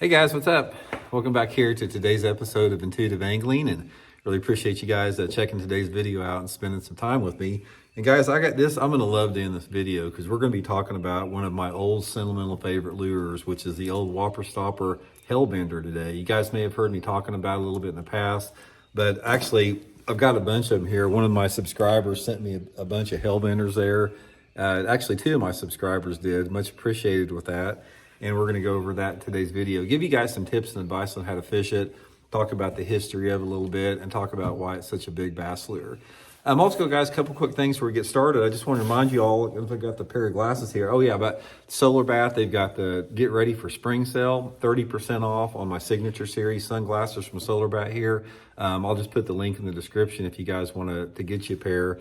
Hey guys, what's up? Welcome back here to today's episode of Intuitive Angling, and really appreciate you guys checking today's video out and spending some time with me. And guys, I got this. I'm going to love doing this video because we're going to be talking about one of my old sentimental favorite lures, which is the old Whopper Stopper Hellbender today. You guys may have heard me talking about it a little bit in the past, but actually I've got a bunch of them here. One of my subscribers sent me a bunch of Hellbenders there. Actually, two of my subscribers did. Much appreciated with that. And we're going to go over that in today's video. Give you guys some tips and advice on how to fish it, talk about the history of it a little bit, and talk about why it's such a big bass lure. Also, guys, a couple quick things before we get started. I just want to remind you all, if I got the pair of glasses here. Oh yeah, about Solar Bath, they've got the Get Ready for Spring sale, 30% off on my Signature Series sunglasses from Solar Bath here. I'll just put the link in the description if you guys want to get you a pair.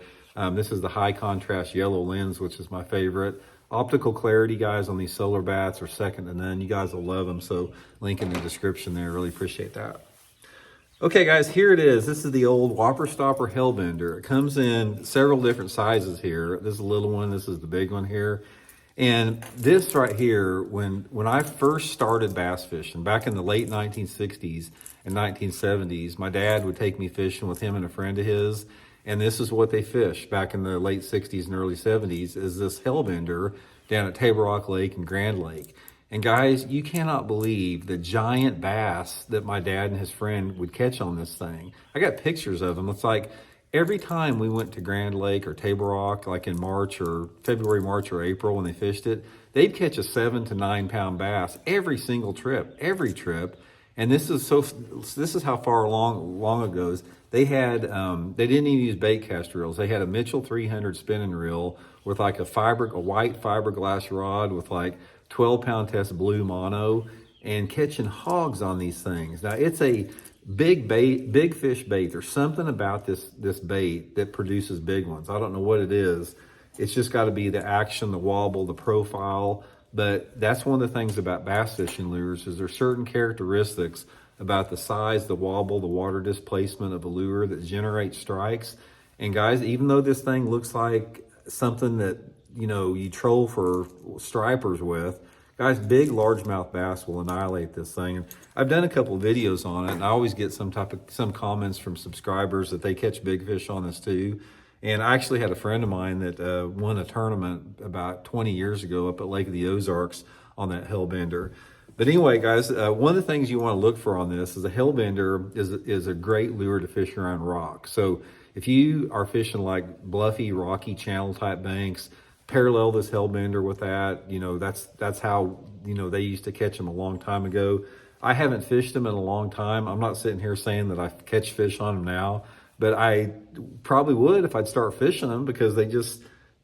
This is the high contrast yellow lens, which is my favorite. Optical clarity, guys, on these Solar Bats are second to none. You guys will love them, so link in the description there. Really appreciate that. Okay, guys, here it is. This is the old Whopper Stopper Hellbender. It comes in several different sizes here. This is a little one. This is the big one here. And this right here, when I first started bass fishing back in the late 1960s and 1970s, my dad would take me fishing with him and a friend of his. And this is what they fished back in the late 60s and early 70s, is this Hellbender down at Table Rock Lake and Grand Lake. And guys, you cannot believe the giant bass that my dad and his friend would catch on this thing. I got pictures of them. It's like every time we went to Grand Lake or Table Rock, like in March or February, March or April when they fished it, they'd catch a 7 to 9 pound bass every single trip, every trip. And this is how far long ago it goes. They had, they didn't even use bait cast reels. They had a Mitchell 300 spinning reel with like a white fiberglass rod with like 12-pound test blue mono, and catching hogs on these things. Now it's a big bait, big fish bait. There's something about this bait that produces big ones. I don't know what it is. It's just got to be the action, the wobble, the profile. But that's one of the things about bass fishing lures, is there's certain characteristics about the size, the wobble, the water displacement of a lure that generates strikes. And guys, even though this thing looks like something that, you know, you troll for stripers with, guys, big largemouth bass will annihilate this thing. And I've done a couple of videos on it, and I always get some comments from subscribers that they catch big fish on this too. And I actually had a friend of mine that won a tournament about 20 years ago up at Lake of the Ozarks on that Hellbender. But anyway, guys, one of the things you want to look for on this is a Hellbender is a great lure to fish around rock. So if you are fishing like bluffy, rocky channel type banks, parallel this Hellbender with that. You know, that's how, you know, they used to catch them a long time ago. I haven't fished them in a long time. I'm not sitting here saying that I catch fish on them now, but I probably would if I'd start fishing them, because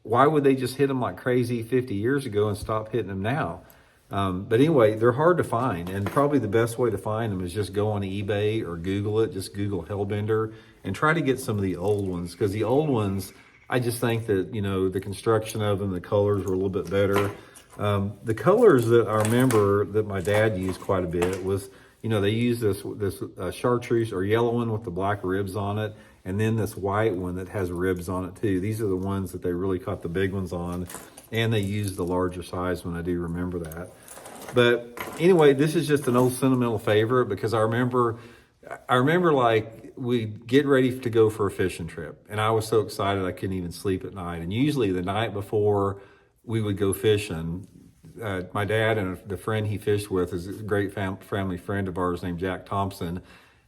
why would they just hit them like crazy 50 years ago and stop hitting them now? But anyway, they're hard to find, and probably the best way to find them is just go on eBay or Google it. Just Google Hellbender and try to get some of the old ones, because the old ones, I just think that, you know, the construction of them, the colors were a little bit better. The colors that I remember that my dad used quite a bit was, you know, they used this chartreuse or yellow one with the black ribs on it, and then this white one that has ribs on it too. These are the ones that they really caught the big ones on, and they used the larger size one. I do remember that. But anyway, this is just an old sentimental favorite, because I remember like we'd get ready to go for a fishing trip, and I was so excited I couldn't even sleep at night. And usually the night before we would go fishing, my dad and the friend he fished with is a great family friend of ours named Jack Thompson.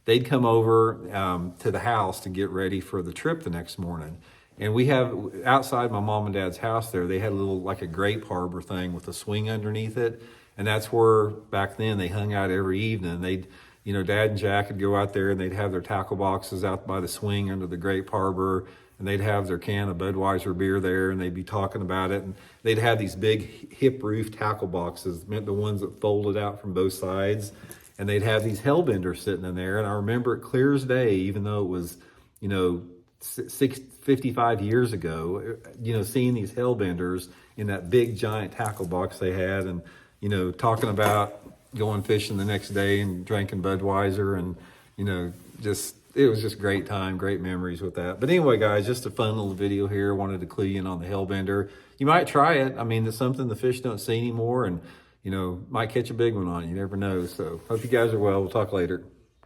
They'd come over to the house to get ready for the trip the next morning. And we have, outside my mom and dad's house there, they had a little, like a grape harbor thing with a swing underneath it. And that's where, back then, they hung out every evening. They'd, you know, Dad and Jack would go out there and they'd have their tackle boxes out by the swing under the grape harbor, and they'd have their can of Budweiser beer there, and they'd be talking about it. And they'd have these big hip roof tackle boxes, meant the ones that folded out from both sides. And they'd have these Hellbenders sitting in there. And I remember it clear as day, even though it was, you know, 55 years ago, you know, seeing these Hellbenders in that big giant tackle box they had, and, you know, talking about going fishing the next day and drinking Budweiser, and, you know, it was just great time, great memories with that. But anyway, guys, just a fun little video here. Wanted to clue you in on the Hellbender. You might try it. I mean, it's something the fish don't see anymore, and you know, might catch a big one on you. You never know. So hope you guys are well. We'll talk later.